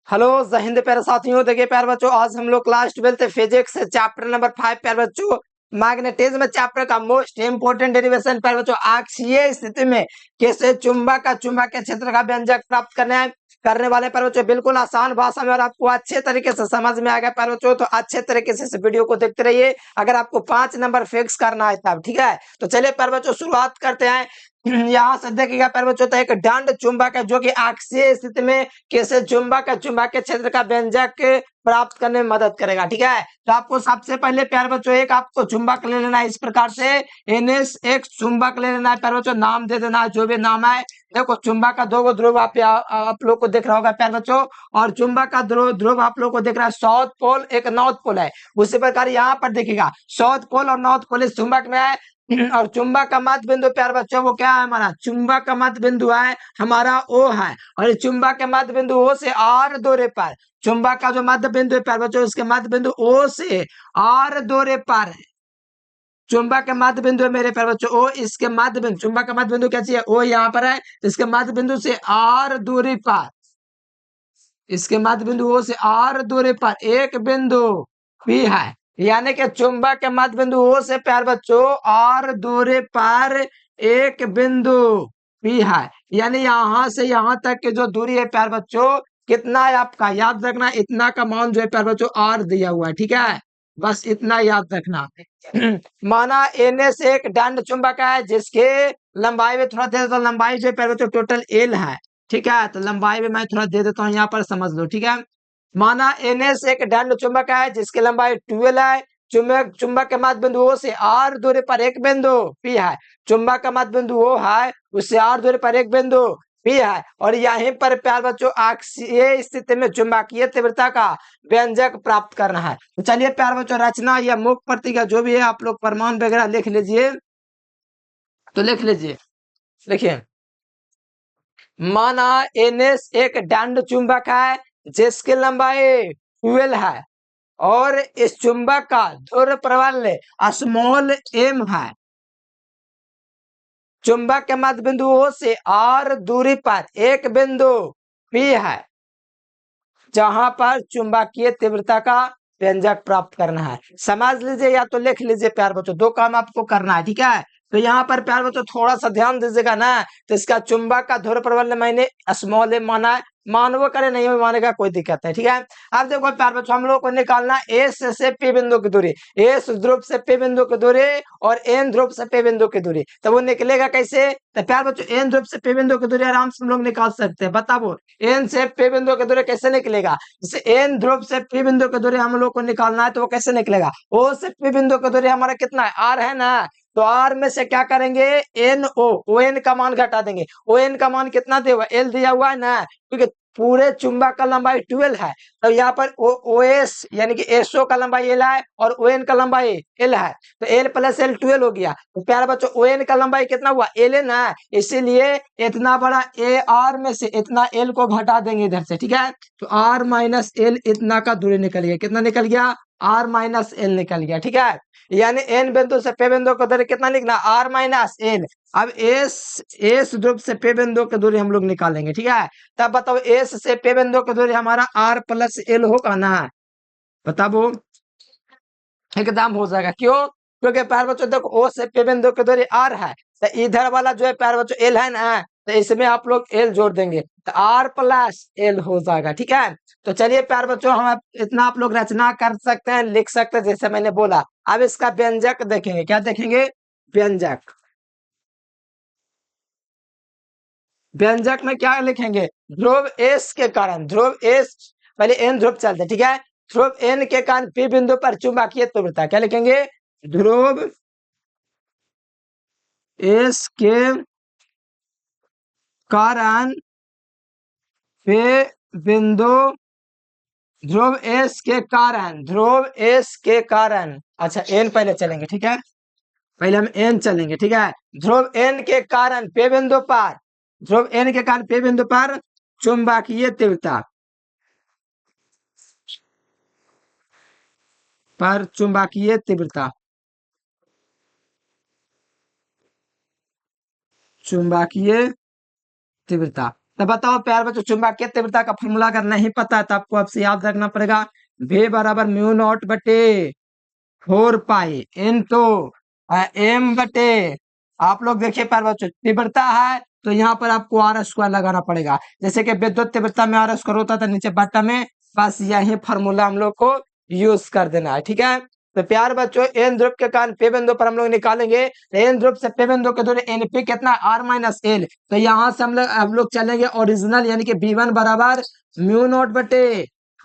Hello जय हिंद प्यारे साथियों। देखिए प्यारे बच्चों, आज हम लोग क्लास 12 फिजिक्स चैप्टर नंबर 5 प्यारे बच्चों मैग्नेटिज्म चैप्टर का मोस्ट इंपोर्टेंट डेरिवेशन प्यारे बच्चों अक्षीय स्थिति में कैसे चुंबक का चुंबकीय क्षेत्र का व्यंजक प्राप्त करने वाले प्यारे बच्चों बिल्कुल आसान भाषा में और आपको अच्छे तरीके से समझ में आ गया प्यारे बच्चों, तो अच्छे तरीके से इस वीडियो को देखते रहिए। अगर आपको 5 नंबर फिक्स करना है तब ठीक है। तो चलिए प्यारे बच्चों शुरुआत करते हैं। यहाँ से देखिएगा प्यारे बच्चों, तो एक दंड चुंबक है जो कि अक्षीय स्थिति में कैसे चुंबक का चुंबकीय क्षेत्र का व्यंजक प्राप्त करने में मदद करेगा। ठीक है, तो आपको सबसे पहले प्यारे बच्चों एक आपको चुंबक ले लेना है इस प्रकार से। NS एक चुंबक ले लेना है प्यारे बच्चों, नाम दे देना है जो भी नाम है। देखो चुंबक का दो ध्रुव आप लोग को दिख रहा होगा प्यारे बच्चों, और चुंबक का ध्रुव आप लोग को दिख रहा है साउथ पोल एक नॉर्थ पोल है। उसी प्रकार यहाँ पर देखिएगा साउथ पोल और नॉर्थ पोल इस चुंबक में है। और चुंबक का मध्य बिंदु प्यारे बच्चों वो क्या है, हमारा चुंबक का मध्य बिंदु है हमारा O है। और इस चुंबक के मध्य बिंदु O से R दोरे पर, चुंबक का जो मध्य बिंदु है प्यारे बच्चों इसके मध्य बिंदु O से R दोरे पर है। चुंबक का मध्य बिंदु है मेरे प्यारे बच्चों O, इसके मध्य बिंदु चुंबक का मध्य बिंदु क्या चाहिए O यहाँ पर है, इसके मध्य बिंदु से R दूरी पर, इसके मध्य बिंदु O से R दूरी पर एक बिंदु P है। यानी कि चुंबक के मध्य बिंदु O से प्यारे बच्चों R दूरी पर एक बिंदु P है। यानी यहां से यहां तक की जो दूरी है प्यारे बच्चों कितना है आपका, याद रखना इतना का मान जो है प्यारे बच्चों R दिया हुआ है। ठीक है, बस इतना याद रखना। माना NS एक दंड चुंबक है जिसके लंबाई में थोड़ा दे, तो लंबाई जो है प्यारे बच्चों टोटल L है। ठीक है, तो लंबाई में मैं थोड़ा दे देता हूँ यहाँ पर समझ लो। ठीक है, माना NS एक दंड चुंबक है जिसकी लंबाई 12 है। चुंबक के मध्य बिंदु O से R दूरी पर एक बिंदु P है। चुंबक का मध्य बिंदु O है, उससे R दूरी पर एक बिंदु P है। और यहीं पर प्यारे बच्चों अक्षीय स्थिति में चुंबकीय तीव्रता का व्यंजक प्राप्त करना है। तो चलिए प्यारे बच्चों रचना या मुख्य प्रतीक जो भी है आप लोग प्रमाण वगैरह लिख लीजिए, तो लिख लीजिए। देखिए माना NS एक दंड चुंबक है जिसकी लंबाई 12 है और इस चुंबक का ध्रुव प्रबल स्मॉल m है। चुंबक के मध्य बिंदु O से R दूरी पर एक बिंदु P है जहां पर चुंबकीय तीव्रता का व्यंजक प्राप्त करना है। समझ लीजिए या तो लिख लीजिए प्यार बच्चों, दो काम आपको करना है। ठीक है, तो यहाँ पर प्यार बच्चों थोड़ा सा ध्यान दीजिएगा ना, तो इसका चुंबक का ध्रुव प्रबल मैंने स्मॉल m माना है, मानवो करे नहीं मानेगा कोई दिक्कत नहीं। ठीक है, अब देखो प्यार बच्चों हम लोग को निकालना एस से P बिंदु की दूरी, एस ध्रुव से P बिंदु की दूरी और एन ध्रुव से P बिंदु की दूरी। तो वो निकलेगा कैसे, तो प्यार बच्चों एन ध्रुव से P बिंदु की दूरी आराम से हम लोग निकाल सकते हैं। बताओ एन से P बिंदु की दूरी कैसे निकलेगा, जैसे एन ध्रुव से P बिंदु की दूरी हम लोग को निकालना है तो वो कैसे निकलेगा, O से P बिंदु की दूरी हमारा कितना है R है ना, तो R में से क्या करेंगे ओ एन का मान घटा देंगे। ओ एन का मान कितना दिया हुआ L दिया हुआ है ना, क्योंकि पूरे चुंबक का लंबाई 12 है, तो यहाँ पर ओ एस यानी कि एसओ का लंबाई L है और ओ एन का लंबाई L है, तो L प्लस L 12 हो गया। तो प्यारे बच्चों ओ एन का लंबाई कितना हुआ L है ना, इसीलिए इतना बड़ा ए आर में से इतना L को घटा देंगे इधर से। ठीक है, तो R माइनस L इतना का दूरी निकल गया, कितना निकल गया R माइनस L निकल गया। ठीक है, यानी एन बिंदु से P बिंदु का दूरी कितना लिखना R माइनस L। अब एस ध्रुव से P बिंदु की दूरी हम लोग निकालेंगे। ठीक है, तब बताओ एस से P बिंदु की दूरी हमारा R प्लस L होगा ना, बताओ एकदम हो जाएगा। क्यों, क्योंकि प्यारे बच्चों देखो O से P बिंदु की दूरी R है, तो इधर वाला जो है प्यारे बच्चों L है ना, तो इसमें आप लोग L जोड़ देंगे तो R प्लस L हो जाएगा। ठीक है, तो चलिए प्यारे बच्चों हम इतना आप लोग रचना कर सकते हैं, लिख सकते हैं जैसे मैंने बोला। अब इसका व्यंजक देखेंगे, क्या देखेंगे व्यंजक। व्यंजक में क्या लिखेंगे, ध्रुव एस के कारण, ध्रुव एस पहले एन ध्रुव चलते। ठीक है, ध्रुव एन के कारण P बिंदु पर चुंबकीय तीव्रता क्या लिखेंगे, ध्रुव एस के कारण P बिंदु, ध्रुव एस के कारण, ध्रुव एस के कारण, अच्छा एन पहले चलेंगे। ठीक है, पहले हम एन चलेंगे। ठीक है, ध्रुव एन के कारण P बिंदु पर, ध्रुव एन के कारण P बिंदु पर चुंबकीय तीव्रता, पर चुंबकीय तीव्रता, चुंबकीय तीव्रता तो बताओ प्यार बच्चों चुंबकीय तीव्रता का फॉर्मूला अगर नहीं पता है तो आपको आपसे याद रखना पड़ेगा, v बराबर म्यू नॉट बटे 4 पाई इनटू एम बटे, आप लोग देखिए प्यार बच्चों तीव्रता है तो यहाँ पर आपको आर स्क्वायर लगाना पड़ेगा, जैसे कि विद्युत तीव्रता में आर स्क्वायर होता था नीचे बटा में, बस यही फॉर्मूला हम लोग को यूज कर देना है। ठीक है, तो प्यार बच्चों एन ध्रुव के कारण पे बिंदु पर हम लोग निकालेंगे, तो एन ध्रुव से पे बिंदु के दूरी एनपी कितना आर माइनस एल, तो यहाँ से हम लोग चलेंगे ओरिजिनल यानी कि बी वन बराबर म्यू नॉट बटे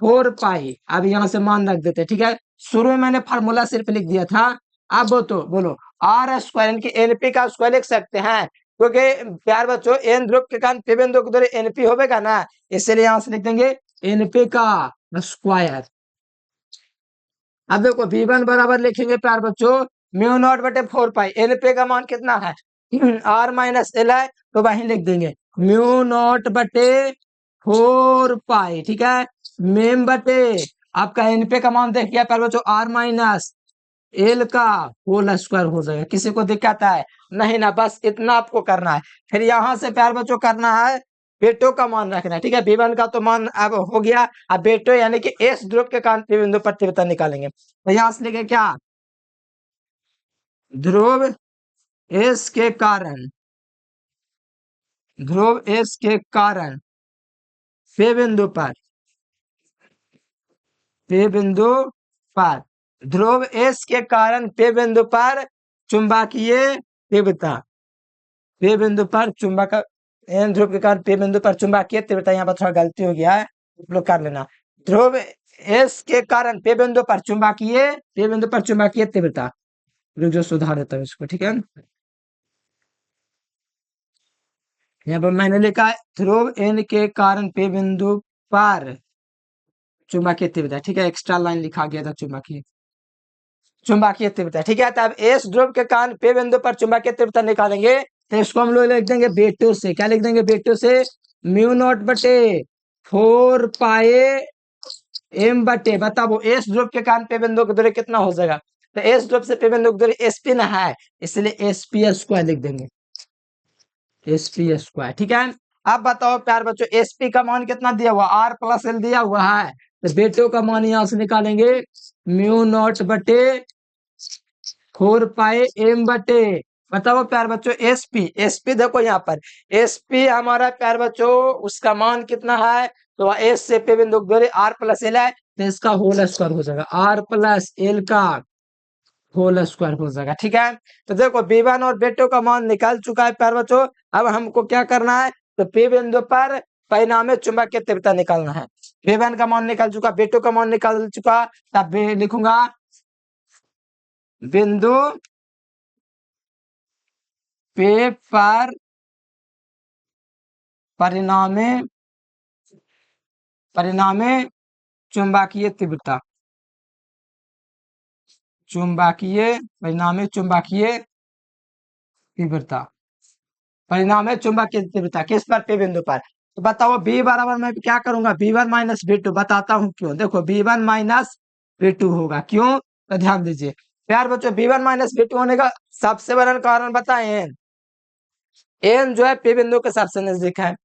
4 पाई। अब यहाँ से मान रख देते, ठीक है, शुरू में मैंने फार्मूला सिर्फ लिख दिया था, अब तो बोलो आर स्क्वायर यानी कि एनपी का स्क्वायर लिख सकते हैं, क्योंकि प्यार बच्चों एन ध्रुव के कारण पे बिंदु की दूरी एनपी होगा ना, इसलिए यहाँ से लिख देंगे एनपी का स्क्वायर। अब देखो v1 बराबर लिखेंगे प्यार बच्चों म्यू नॉट बटे 4 पाई, एनपी का मान कितना है आर माइनस एल है, तो वहीं लिख देंगे म्यू नॉट बटे 4 पाई। ठीक है, मेम बटे आपका एनपी का मान देखिए प्यार बच्चों आर माइनस एल का होल स्क्वायर हो जाएगा। किसी को दिक्कत है नहीं ना, बस इतना आपको करना है। फिर यहाँ से प्यार बच्चों करना है बेटो का मान रखना है। ठीक है, v1 का तो मान अब हो गया, अब बेटो यानी कि एस ध्रुव के कारण P बिंदु पर तीव्रता निकालेंगे, तो यहाँ से लिखे क्या ध्रुव एस के कारण, ध्रुव एस के कारण P बिंदु पर, P बिंदु पर ध्रुव एस के कारण P बिंदु पर चुंबकीय तीव्रता, P बिंदु पर चुंबक एन ध्रुव के कारण P बिंदु पर चुंबकीय तीव्रता, यहाँ पर थोड़ा गलती हो गया है, आप लोग कर लेना। ध्रुव एस के कारण P बिंदु पर चुंबकीय, P बिंदु पर चुंबकीय तीव्रता, जो सुधार देता है इसको। ठीक है, यहाँ पर मैंने लिखा है ध्रुव एन के कारण P बिंदु पर चुंबकीय तीव्रता। ठीक है, एक्स्ट्रा लाइन लिखा गया था चुंबकीय, चुंबकीय तीव्रता। ठीक है, तब एस ध्रुव के कारण P बिंदु पर चुंबकीय तीव्रता निकालेंगे, तो इसको हम लोग लिख देंगे बेटो से, क्या लिख देंगे बेटो से म्यू नॉट बटे 4 पाई एम बटे, बताओ एस ध्रुव के कारण P बिंदु की दूरी कितना हो जाएगा, तो एस ध्रुव से P बिंदु की दूरी एसपी ना है, इसलिए एसपी स्क्वायर लिख देंगे, एसपी स्क्वायर। ठीक है, अब बताओ प्यार बच्चों एसपी का मान कितना दिया हुआ आर प्लस एल दिया हुआ है, तो बेटो का मान यहां से निकालेंगे म्यू नॉट बटे 4 पाई एम बटे, बताओ प्यार बच्चों एसपी, एसपी देखो यहाँ पर एसपी हमारा प्यार बच्चों उसका मान कितना है, तो एस से पे बिंदु की दूरी आर प्लस एल है, तो इसका होल स्क्वायर हो जाएगा आर प्लस एल का होल स्क्वायर हो जाएगा। ठीक है, तो देखो b1 और b2 का मान निकल चुका है प्यार बच्चों, अब हमको क्या करना है, तो p बिंदु पर परिणामी चुंबकीय तीव्रता निकालना है। b1 का मान निकल चुका, b2 का मान निकल चुका, तब लिखूंगा बिंदु पे पर परिणामी, परिणामी चुंबकीय तीव्रता, चुंबकीय परिणामी चुंबकीय तीव्रता, परिणाम है चुंबकीय तीव्रता किस पर पे बिंदु पर, तो बताओ बी बराबर मैं क्या करूंगा b1 माइनस b2, बताता हूं क्यों, देखो b1 माइनस b2 होगा, क्यों, तो ध्यान दीजिए प्यार बच्चों b1 माइनस b2 होने का सबसे बड़ा कारण बताएं, एन जो है पे बिंदु के सबसे नजदीक है,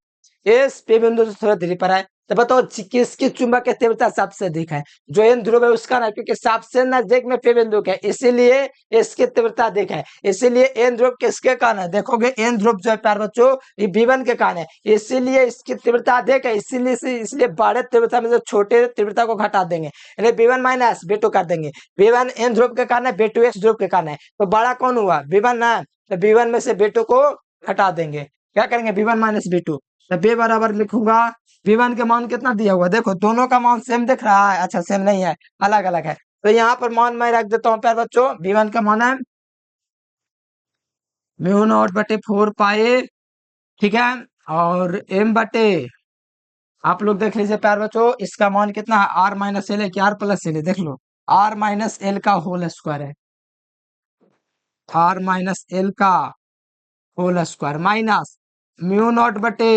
इस पे बिंदु से थोड़ा दूरी पर है, तो बताओ किसकी चुंबकीय तीव्रता सबसे अधिक है, जो एन ध्रुव है उसका ना, क्योंकि सबसे नजदीक में पे बिंदु है इसीलिए इसकी तीव्रता अधिक है, इसीलिए एन ध्रुव किसके कारण है, देखोगे एन ध्रुव जो है प्यार बच्चों ये b1 के कारण है, इसीलिए इसकी तीव्रता अधिक है, इसीलिए इसलिए बड़े तीव्रता में जो छोटे तीव्रता को घटा देंगे, यानी b1 माइनस b2 कर देंगे, b1 एन ध्रुव के कारण है, b2 एस ध्रुव के कारण है, तो बड़ा कौन हुआ b1 ना, तो b1 में से b2 को हटा देंगे, क्या करेंगे b1 माइनस b2, तो बी बराबर लिखूंगा v1 के मान कितना दिया हुआ, देखो दोनों का मान सेम दिख रहा है, अच्छा सेम नहीं है अलग अलग है, तो यहाँ पर मान मैं रख देता हूँ प्यार बच्चों v1 का मान है म्यू नॉट बटे 4 पाई, ठीक है, और m बटे आप लोग देख लीजिए प्यार बच्चों इसका मान कितना है आर माइनस एल है कि आर प्लस एल है, देख लो आर माइनस एल का होल स्क्वायर है, आर माइनस एल का whole square minus mu naught बटे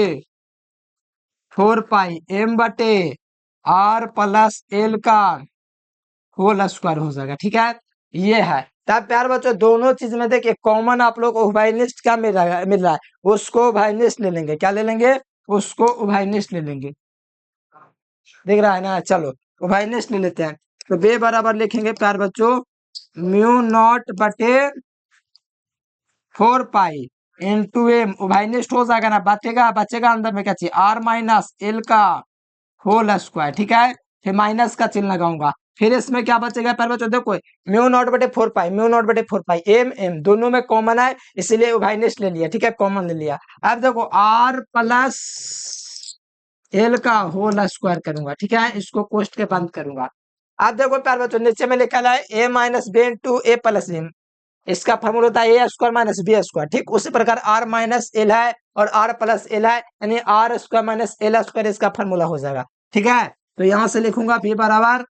4 पाई एम बटे आर प्लस एल का होल स्क्वायर हो जाएगा। ठीक है, ये है, तब प्यार बच्चों दोनों चीज में देखिए कॉमन आप लोग को उभयनिष्ठ क्या मिल रहा है, उसको उभयनिष्ठ ले लेंगे, क्या ले लेंगे उसको उभयनिष्ठ ले लेंगे। दिख रहा है ना? चलो उभयनिष्ठ ले लेते हैं। तो बे बराबर लिखेंगे प्यार बच्चों म्यू नॉट बटे 4 पाई इंटू एम, उभयनिष्ठ हो जाएगा ना, बचेगा बचेगा अंदर में क्या चाहिए, आर माइनस एल का होल स्क्वायर। ठीक है, फिर माइनस का चिन्ह लगाऊंगा, फिर इसमें क्या बचेगा प्यार बच्चों, देखो म्यू नॉट बटे 4 पाई, म्यू नॉट बटे 4 पाई, एम एम दोनों में कॉमन है इसीलिए उभयनिष्ठ ले लिया। ठीक है, कॉमन ले लिया। अब देखो आर प्लस एल का होल स्क्वायर करूंगा। ठीक है, इसको कोष्ट के बंद करूंगा। अब देखो प्यार बच्चों नीचे में लिखा है ए माइनस बी इंटू ए प्लस एम, इसका फॉर्मूला होता है ए स्क्वायर माइनस बी स्क्वायर। ठीक उसी प्रकार आर माइनस एल है और आर प्लस एल है, यानी R square minus L square इसका फॉर्मूला हो जाएगा। ठीक है, तो यहां से लिखूंगा बी बराबर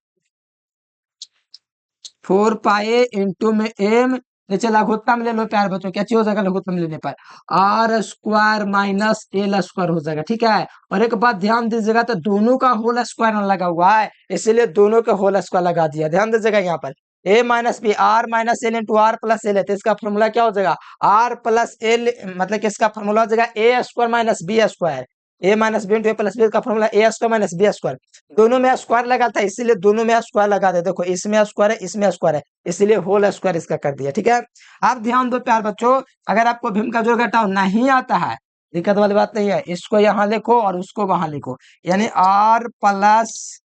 4 पाई इंटू में एम, नीचे लघुत्तम ले लो प्यार बच्चों, क्या चीज हो जाएगा लघुत्तम लेने पर, R square minus L square हो जाएगा। ठीक है, और एक बात ध्यान दीजिएगा, तो दोनों का होल स्क्वायर ना लगा हुआ है इसीलिए दोनों के होल स्क्वायर लगा दिया। ध्यान दीजिएगा यहाँ पर A minus B R minus L into R plus L है, तो इसका फॉर्मूला क्या हो जाएगा, आर प्लस एल, मतलब कि इसका फॉर्मूला हो जाएगा ए स्क्वायर माइनस बी स्क्वायर, ए माइनस बी इंटू ए प्लस बी का फॉर्मूला ए स्क्वायर माइनस बी स्क्वायर, दोनों में स्क्वायर लगा था इसीलिए दोनों में स्क्वायर लगा दे। देखो इसमें स्क्वायर है इसमें स्क्वायर है इसीलिए होल स्क्वायर इसका कर दिया। ठीक है, अब ध्यान दो प्यार बच्चों, अगर आपको भीम का जोड़ घटाव नहीं आता है, दिक्कत वाली बात नहीं है, इसको यहाँ लिखो और उसको वहां लिखो, यानी आर प्लस,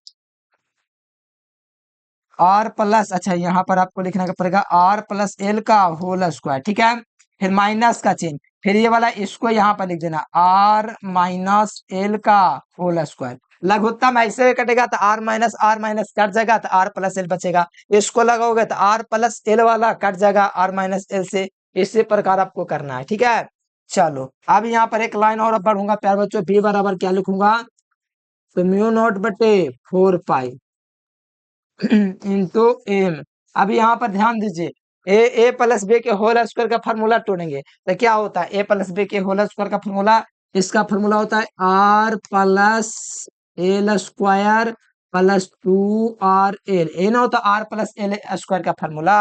अच्छा यहाँ पर आपको लिखना पड़ेगा आर प्लस एल का होल स्क्वायर। ठीक है, फिर माइनस का चिन्ह, फिर ये वाला इसको यहाँ पर लिख देना आर माइनस एल का होल स्क्वायर। लघुत्तम ऐसे कटेगा तो आर माइनस कट जाएगा तो आर प्लस एल बचेगा, इसको लगाओगे तो आर प्लस एल वाला कट जाएगा आर माइनस एल से। इसी प्रकार आपको करना है। ठीक है, चलो अब यहाँ पर एक लाइन और पढ़ूंगा प्यार बच्चों, बी बराबर क्या लिखूंगा, तो म्यू नॉट बटे 4 पाई इंटू एम। अब यहाँ पर ध्यान दीजिए, ए प्लस बी के होल स्क्वायर का फॉर्मूला तोड़ेंगे तो क्या होता है, ए प्लस बी के होल स्क्वायर का फॉर्मूला, इसका फॉर्मूला होता है R plus L square plus 2 R L, ए ना होता आर प्लस एल स्क्वायर का फॉर्मूला,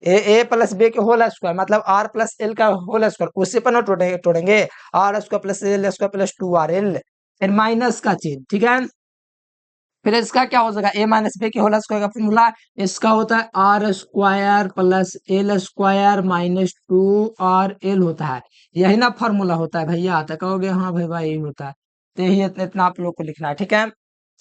ए प्लस बी के होल स्क्वायर मतलब आर प्लस एल का होल स्क्वायर, उसी पर ना तोड़ेंगे R square plus L square plus 2 R L, फिर माइनस का चिन्ह। ठीक है, फिर इसका क्या हो जाएगा, ए माइनस बी के होल स्क्वायर का फॉर्मूला, इसका होता है R square plus L square minus 2 R L होता है, यही ना फॉर्मूला होता है भैया, आता कहोगे हाँ भाई भाई यही होता है, तो यही इतना आप लोग को लिखना है। ठीक है,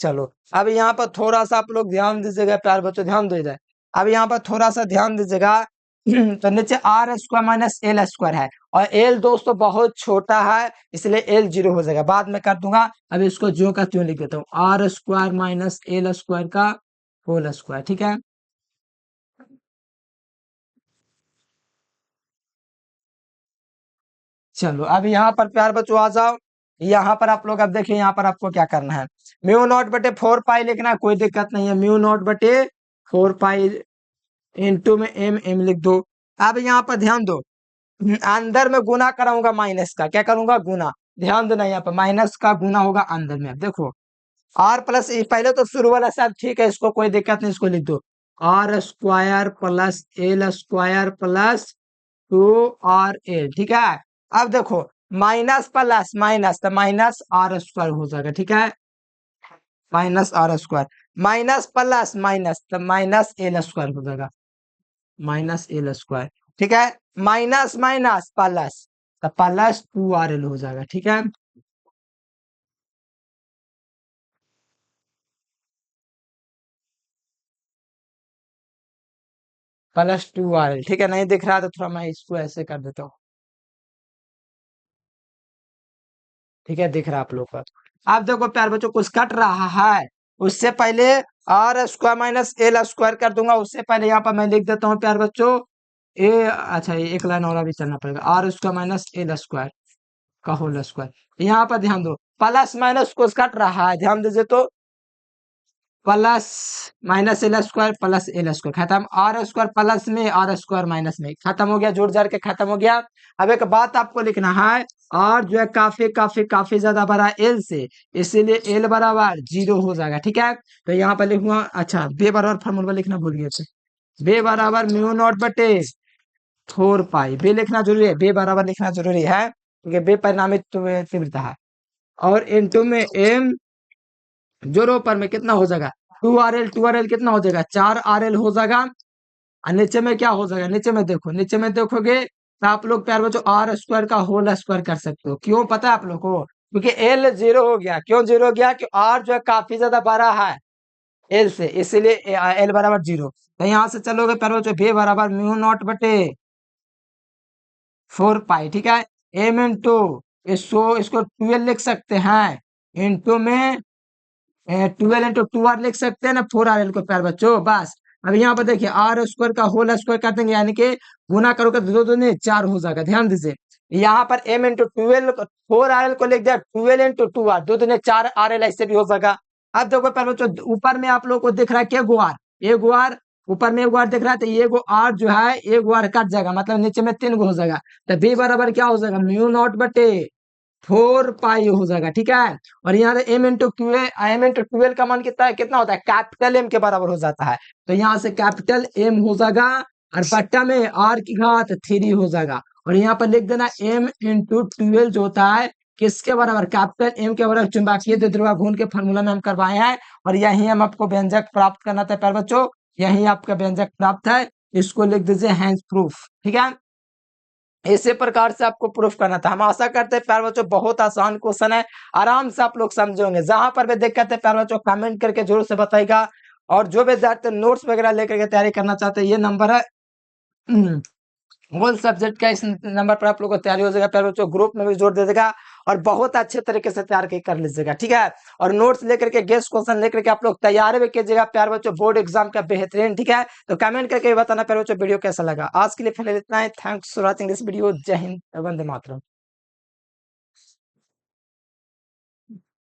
चलो अब यहाँ पर थोड़ा सा आप लोग ध्यान दीजिएगा प्यार बच्चों, ध्यान दीजिए, अब यहाँ पर थोड़ा सा ध्यान दीजिएगा तो नीचे R square minus L square है और एल दोस्तों बहुत छोटा है इसलिए एल 0 हो जाएगा, बाद में कर दूंगा, अब इसको ज्यों का त्यों लिख देता हूँ, R square minus L square का होल स्क्वायर। ठीक है, चलो अब यहाँ पर प्यार बच्चों आ जाओ, यहाँ पर आप लोग अब देखिए यहाँ पर आपको क्या करना है, म्यू नॉट बटे 4 पाई लिखना है, कोई दिक्कत नहीं है, म्यू नॉट बटे 4 पाई इंटू में एम एम लिख दो। अब यहाँ पर ध्यान दो, अंदर में गुना कराऊंगा माइनस का, क्या करूंगा गुना, ध्यान देना यहाँ पर माइनस का गुना होगा अंदर में। अब देखो आर प्लस, पहले तो शुरू वाला सब ठीक है, इसको कोई दिक्कत नहीं, इसको लिख दो R square plus L square plus 2 R L. ठीक है, अब देखो माइनस प्लस माइनस तो माइनस आर स्क्वायर हो जाएगा। ठीक है, minus R square minus plus minus तो माइनस एल स्क्वायर हो जाएगा, माइनस एल स्क्वायर। ठीक है, माइनस माइनस प्लस तो प्लस 2 आर एल हो जाएगा। ठीक है, प्लस 2 आर एल। ठीक है, नहीं दिख रहा तो थोड़ा मैं इसको ऐसे कर देता हूँ। ठीक है, दिख रहा आप लोग का, आप देखो प्यार बच्चों कुछ कट रहा है, उससे पहले R square minus L square कर दूंगा, उससे पहले यहाँ पर मैं लिख देता हूँ प्यार बच्चों ए, अच्छा ये एक लाइन और अभी चलना पड़ेगा, R square minus L square का होल स्क्वायर। यहाँ पर ध्यान दो प्लस माइनस कुछ कट रहा है, ध्यान दीजिए, तो plus minus L square plus L square खत्म, आर स्क्वायर प्लस में आर स्क्वायर माइनस में खत्म हो गया, जोड़ जाड़ के खत्म हो गया। अब एक बात आपको लिखना है, आर जो है काफी काफी काफी ज्यादा बड़ा एल से, इसीलिए एल बराबर 0 हो जाएगा। ठीक है, तो यहाँ पर लिखूंगा, अच्छा बे बराबर फॉर्मूला लिखना भूल गए थे, बे बराबर म्यू नॉट बटे 4 पाई, बे लिखना जरूरी है, बे बराबर लिखना जरूरी है क्योंकि बेपरिणामी तीव्रता है। और N2 में m जोरो पर में कितना हो जाएगा 2RL कितना हो जाएगा 4RL हो जाएगा। और नीचे में क्या हो जाएगा, नीचे में देखोगे तो आप लोग प्यार बच्चों आर स्क्वायर का होल स्क्वायर कर सकते हो। क्यों पता है आप लोग को, क्योंकि एल जीरो हो गया। क्यों जीरो हो गया, कि आर जो है काफी ज्यादा बड़ा है एल से, इसीलिए एल बराबर जीरो। तो यहाँ से चलोगे प्यार बच्चों v बराबर म्यू नॉट बटे 4 पाई, ठीक है। एम इंटू इसको 12 लिख सकते हैं, इंटू में 12 into 2R लिख सकते हैं ना, 4RL को प्यार बच्चों। बस अब यहाँ पर देखिए आर स्क्वायर का होल स्क्वायर कर देंगे, यानी कि गुना करोगे तो 2 2 4 हो जाएगा। ध्यान दीजिए यहाँ पर m into 12 4RL को लिख दिया 12 into 2R, 2 2 4 RL, ऐसे भी हो जाएगा। अब देखो प्यार बच्चों ऊपर में आप लोग को दिख रहा है क्या गुआर, ये गुआर ऊपर में गुआर दिख रहा है, तो ये गो आर जो है ये गुआर कट जाएगा, मतलब नीचे में 3 गो हो जाएगा। तो v बराबर क्या हो जाएगा म्यू नॉट बटे 4 पाई हो जाएगा, ठीक है। और यहाँ m into 12 का मान कितना होता है, कैपिटल एम के बराबर हो जाता है। तो यहाँ से कैपिटल एम हो जाएगा और बट्टा में आर की घात 3 हो जाएगा। और यहाँ पर लिख देना m into 12 जो होता है किसके बराबर, कैपिटल एम के बराबर चुंबकीय द्विध्रुव घूर्ण के फॉर्मूला में हम करवाए हैं। और यही हम आपको व्यंजक प्राप्त करना था प्यारे बच्चों, यही आपका व्यंजक प्राप्त है, इसको लिख दीजिए हैंस प्रूफ, ठीक है। इसी प्रकार से आपको प्रूफ करना था। हम आशा करते हैं प्यारे बच्चों बहुत आसान क्वेश्चन है, आराम से आप लोग समझोगे। जहां पर भी दिक्कत है प्यारे बच्चों कमेंट करके जरूर से बताइएगा। और जो भी विद्यार्थी नोट्स वगैरह लेकर के तैयारी करना चाहते हैं, ये नंबर है होल सब्जेक्ट का, इस नंबर पर आप लोग को तैयारी हो जाएगा प्यारे बच्चों। ग्रुप में भी जोड़ दे देगा और बहुत अच्छे तरीके से तैयार कर लीजिएगा, ठीक है। और नोट्स लेकर के गेस्ट क्वेश्चन लेकर के आप लोग तैयारी भी कीजिएगा प्यारे बच्चों, बोर्ड एग्जाम का बेहतरीन, ठीक है। तो कमेंट करके बताना प्यारे बच्चों वीडियो कैसा लगा। आज के लिए फिलहाल इतना ही। Thanks for watching this video. जय हिंद, वंदे मातरम।